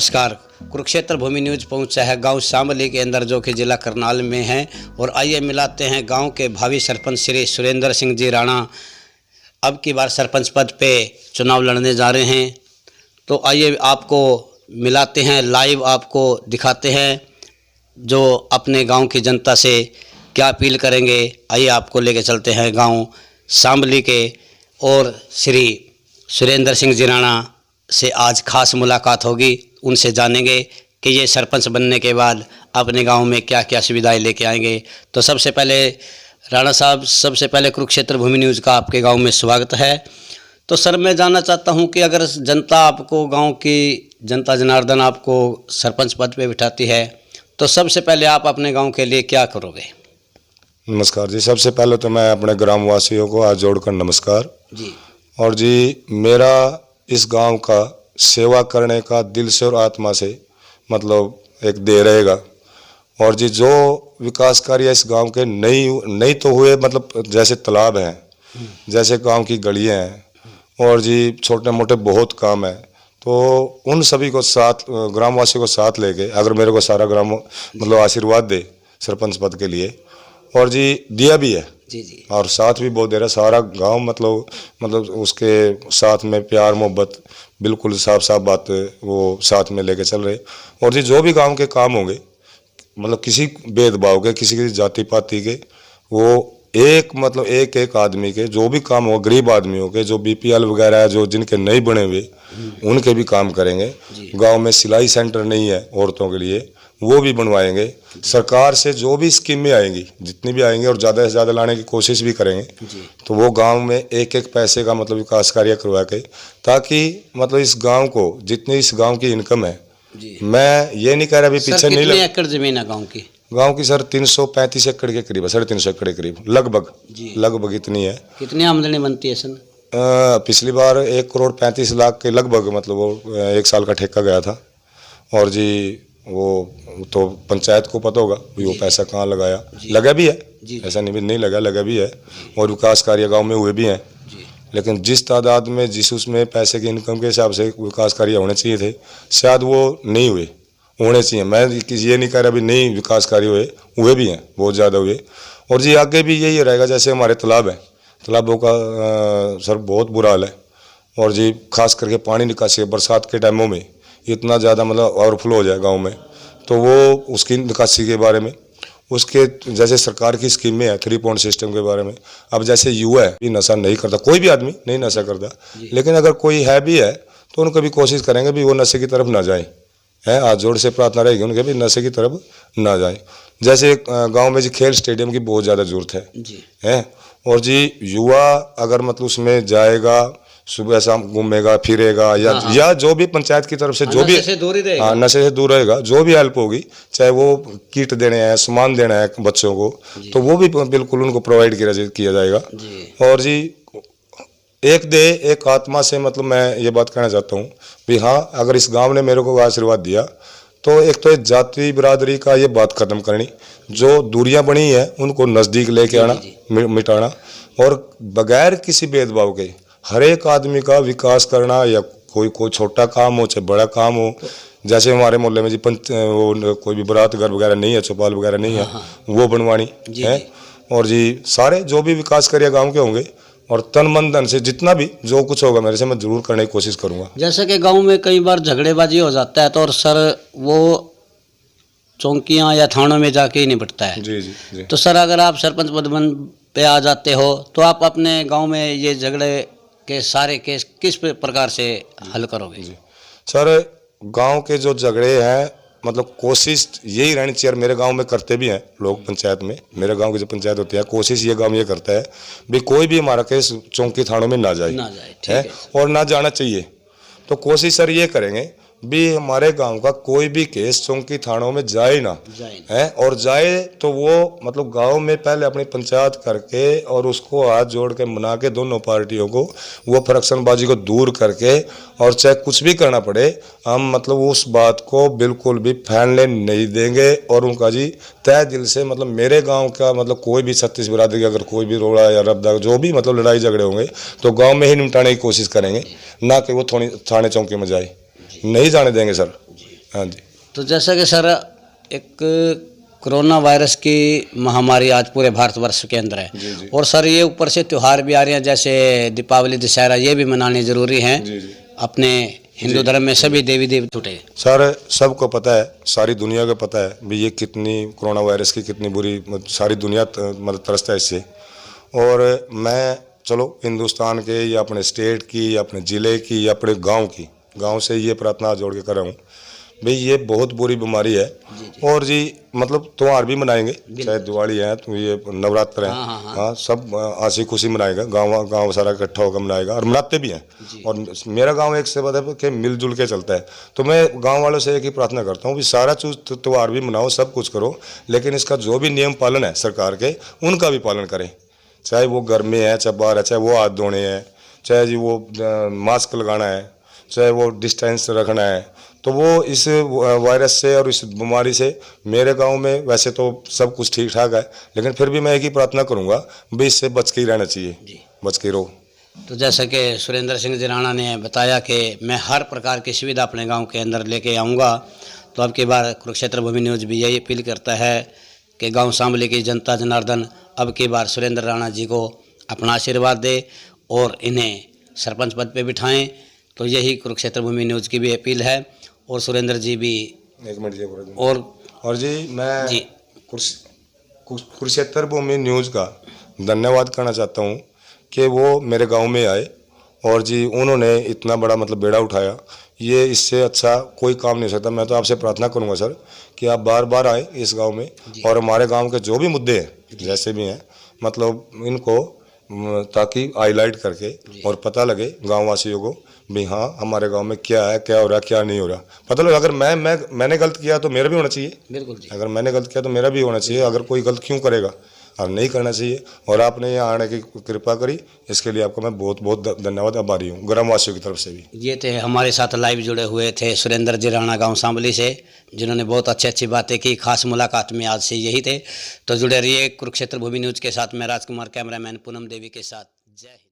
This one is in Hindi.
नमस्कार। कुरुक्षेत्र भूमि न्यूज पहुंचा है गांव शामली के अंदर जो कि जिला करनाल में है। और आइए मिलाते हैं गांव के भावी सरपंच श्री सुरेंद्र सिंह जी राणा अब की बार सरपंच पद पे चुनाव लड़ने जा रहे हैं। तो आइए आपको मिलाते हैं, लाइव आपको दिखाते हैं जो अपने गांव की जनता से क्या अपील करेंगे। आइए आपको लेके चलते हैं गांव शामली के और श्री सुरेंद्र सिंह जी राणा से आज खास मुलाकात होगी। उनसे जानेंगे कि ये सरपंच बनने के बाद अपने गांव में क्या क्या सुविधाएं लेके आएंगे। तो सबसे पहले राणा साहब, सबसे पहले कुरुक्षेत्र भूमि न्यूज़ का आपके गांव में स्वागत है। तो सर, मैं जानना चाहता हूं कि अगर जनता आपको, गांव की जनता जनार्दन आपको सरपंच पद पे बिठाती है तो सबसे पहले आप अपने गाँव के लिए क्या करोगे? नमस्कार जी। सबसे पहले तो मैं अपने ग्रामवासियों को हाथ जोड़कर नमस्कार जी। और जी, मेरा इस गांव का सेवा करने का दिल से और आत्मा से मतलब एक दे रहेगा। और जी, जो विकास कार्य इस गांव के नहीं तो हुए, मतलब जैसे तालाब हैं, जैसे गांव की गलियां हैं और जी छोटे मोटे बहुत काम है, तो उन सभी को साथ, ग्रामवासियों को साथ लेके अगर मेरे को सारा ग्राम मतलब आशीर्वाद दे सरपंच पद के लिए, और जी दिया भी है जी और साथ भी बहुत दे रहा, सारा गांव मतलब उसके साथ में प्यार मोहब्बत बिल्कुल साफ बात वो साथ में लेके चल रहे। और जी जो भी गांव के काम होंगे, मतलब किसी भेदभाव के, किसी जाति पाति के, वो एक आदमी के जो भी काम हो, गरीब आदमियों के जो बीपीएल वगैरह है, जो जिनके नहीं बने हुए, उनके भी काम करेंगे। गांव में सिलाई सेंटर नहीं है औरतों के लिए, वो भी बनवाएंगे। सरकार से जो भी स्कीमें आएंगी, जितनी भी आएंगी, और ज़्यादा से ज़्यादा लाने की कोशिश भी करेंगे। तो वो गांव में एक एक पैसे का मतलब विकास कार्य करवा के, ताकि मतलब इस गांव को, जितनी इस गांव की इनकम है, मैं ये नहीं कह रहा अभी पीछे नहीं लग। एकड़ जमीन है गाँव की? गांव की सर 335 एकड़ के करीब है, 350 एकड़ के करीब, लगभग इतनी है। कितनी आमदनी बनती है सर? पिछली बार 1,35,00,000 के लगभग मतलब वो 1 साल का ठेका गया था। और जी वो तो पंचायत को पता होगा भी वो पैसा कहाँ लगाया, लगा भी है, ऐसा नहीं लगा भी है। और विकास कार्य गांव में हुए भी हैं, लेकिन जिस तादाद में, जिस उसमें पैसे की इनकम के हिसाब से विकास कार्य होने चाहिए थे, शायद वो नहीं हुए, होने चाहिए। मैं ये नहीं कह रहा भी नहीं विकास कार्य हुए भी हैं, बहुत ज़्यादा हुए। और जी आगे भी यही रहेगा। जैसे हमारे तालाब है, तालाबों का सर बहुत बुरा हाल है। और जी खास करके पानी निकासी, बरसात के टाइमों में इतना ज़्यादा मतलब ओवरफ्लो हो जाए गांव में, तो वो उसकी निकासी के बारे में, उसके जैसे सरकार की स्कीमें है 3 पॉइंट सिस्टम के बारे में। अब जैसे युवा है, नशा नहीं करता, कोई भी आदमी नहीं नशा करता, लेकिन अगर कोई है भी है तो उनको भी कोशिश करेंगे भी वो नशे की तरफ ना जाए, है। हाथ जोड़ से प्रार्थना रहेगी उनके भी नशे की तरफ ना जाए। जैसे गाँव में जी खेल स्टेडियम की बहुत ज़्यादा जरूरत है। और जी युवा अगर मतलब उसमें जाएगा, सुबह शाम घूमेगा फिरेगा, या जो भी पंचायत की तरफ से जो भी नशे से दूर रहेगा, जो भी हेल्प होगी, चाहे वो किट देने हैं, सामान देना है बच्चों को, तो वो भी बिल्कुल उनको प्रोवाइड किया जाएगा। और जी एक आत्मा से मतलब मैं ये बात कहना चाहता हूँ भी हाँ, अगर इस गांव ने मेरे को आशीर्वाद दिया तो एक तो जाति बिरादरी का ये बात खत्म करनी, जो दूरियां बनी है उनको नज़दीक लेके आना, मिटाना, और बगैर किसी भेदभाव के हर एक आदमी का विकास करना। या कोई छोटा काम हो चाहे बड़ा काम हो, जैसे हमारे मोहल्ले में जी वो कोई भी बारात घर वगैरह नहीं है, चौपाल वगैरह नहीं है, वो बनवानी है। और जी सारे जो भी विकास कार्य गांव के होंगे, और तन मन धन से जितना भी जो कुछ होगा मेरे से, मैं जरूर करने की कोशिश करूंगा। जैसे कि गांव में कई बार झगड़ेबाजी हो जाता है, तो और सर वो चौकियां या थानों में जाके ही निपटता है। जी। तो सर, अगर आप सरपंच पद पे आ जाते हो तो आप अपने गांव में ये झगड़े के सारे केस किस प्रकार से हल करोगे? जी सर, गांव के जो झगड़े हैं, मतलब कोशिश यही रहनी चाहिए, मेरे गांव में करते भी हैं लोग पंचायत में, मेरे गांव की जो पंचायत होती है, कोशिश ये गांव ये करता है भी कोई भी हमारा केस चौकी थानों में ना जाए, है, और ना जाना चाहिए। तो कोशिश सर ये करेंगे भी हमारे गांव का कोई भी केस चौकी थानों में जाए ना, है। और जाए तो वो मतलब गांव में पहले अपनी पंचायत करके और उसको हाथ जोड़ के मना के, दोनों पार्टियों को वो फरक्शनबाजी को दूर करके, और चाहे कुछ भी करना पड़े, हम मतलब उस बात को बिल्कुल भी फैलने नहीं देंगे। और उनका जी तय दिल से मतलब मेरे गांव का मतलब कोई भी 36 बिरादरी अगर कोई भी रोड़ा या रब्दा जो भी मतलब लड़ाई झगड़े होंगे तो गांव में ही निपटाने की कोशिश करेंगे, ना कि वो थाने चौकी में जाए, नहीं जाने देंगे सर। हाँ जी। तो जैसा कि सर एक कोरोना वायरस की महामारी आज पूरे भारतवर्ष के अंदर है, जी जी। और सर ये ऊपर से त्यौहार भी आ रहे हैं, जैसे दीपावली, दशहरा, ये भी मनाने ज़रूरी हैं। जी जी। अपने हिंदू धर्म में सभी देवी देवता छूटे। सर सबको पता है, सारी दुनिया को पता है भी ये कितनी कोरोना वायरस की कितनी बुरी, सारी दुनिया मतलब त्रस्त है इससे। और मैं चलो हिंदुस्तान के या अपने स्टेट की या अपने ज़िले की या अपने गांव से ये प्रार्थना जोड़ के कर रहा हूँ भाई ये बहुत बुरी बीमारी है। और जी मतलब त्यौहार भी मनाएंगे, चाहे दिवाली है तो ये नवरात्र है, हाँ सब हंसी खुशी मनाएगा, गांव सारा इकट्ठा होकर मनाएगा और मनाते भी हैं। और मेरा गांव एक से बता कि मिलजुल के चलता है। तो मैं गांव वालों से एक ही प्रार्थना करता हूँ कि सारा चीज़ त्यौहार भी मनाओ, सब कुछ करो, लेकिन इसका जो भी नियम पालन है सरकार के उनका भी पालन करें। चाहे वो घर में है, चाहे बाहर है, चाहे वो हाथ धोने हैं, चाहे जी वो मास्क लगाना है, चाहे वो डिस्टेंस रखना है। तो वो इस वायरस से और इस बीमारी से मेरे गांव में वैसे तो सब कुछ ठीक ठाक है, लेकिन फिर भी मैं एक ही प्रार्थना करूंगा भी इससे बच के ही रहना चाहिए, बच के रहो। तो जैसा कि सुरेंद्र सिंह जी राणा ने बताया कि मैं हर प्रकार की सुविधा अपने गांव के अंदर लेके आऊँगा, तो अब की बार कुरुक्षेत्र भूमि न्यूज़ भी यही अपील करता है कि गाँव शामली की जनता जनार्दन अब की बार सुरेंद्र राणा जी को अपना आशीर्वाद दे और इन्हें सरपंच पद पे बिठाएं। तो यही कुरुक्षेत्र भूमि न्यूज़ की भी अपील है। और सुरेंद्र जी भी एक मिनट जी और जी मैं जी कुरुक्षेत्र भूमि न्यूज़ का धन्यवाद करना चाहता हूँ कि वो मेरे गांव में आए और जी उन्होंने इतना बड़ा मतलब बेड़ा उठाया। ये इससे अच्छा कोई काम नहीं हो सकता। मैं तो आपसे प्रार्थना करूंगा सर कि आप बार बार आए इस गांव में और हमारे गांव के जो भी मुद्दे हैं जैसे भी हैं मतलब इनको ताकि हाईलाइट करके और पता लगे गाँव वासियों को भी हाँ हमारे गांव में क्या है, क्या हो रहा है, क्या नहीं हो रहा। पता लगे अगर मैंने गलत किया तो मेरा भी होना चाहिए। बिल्कुल जी। अगर मैंने गलत किया तो मेरा भी होना चाहिए। अगर कोई गलत क्यों करेगा और नहीं करना चाहिए। और आपने यहाँ आने की कृपा करी, इसके लिए आपका मैं बहुत बहुत धन्यवाद आभारी हूँ ग्रामवासियों की तरफ से भी। ये थे हमारे साथ लाइव जुड़े हुए थे सुरेंद्र जी राणा गाँव शामली से, जिन्होंने बहुत अच्छी बातें की। खास मुलाकात में आज से यही थे। तो जुड़े रहिए कुरुक्षेत्र भूमि न्यूज़ के साथ। मैं राजकुमार, कैमरामैन पूनम देवी के साथ। जय हिंद।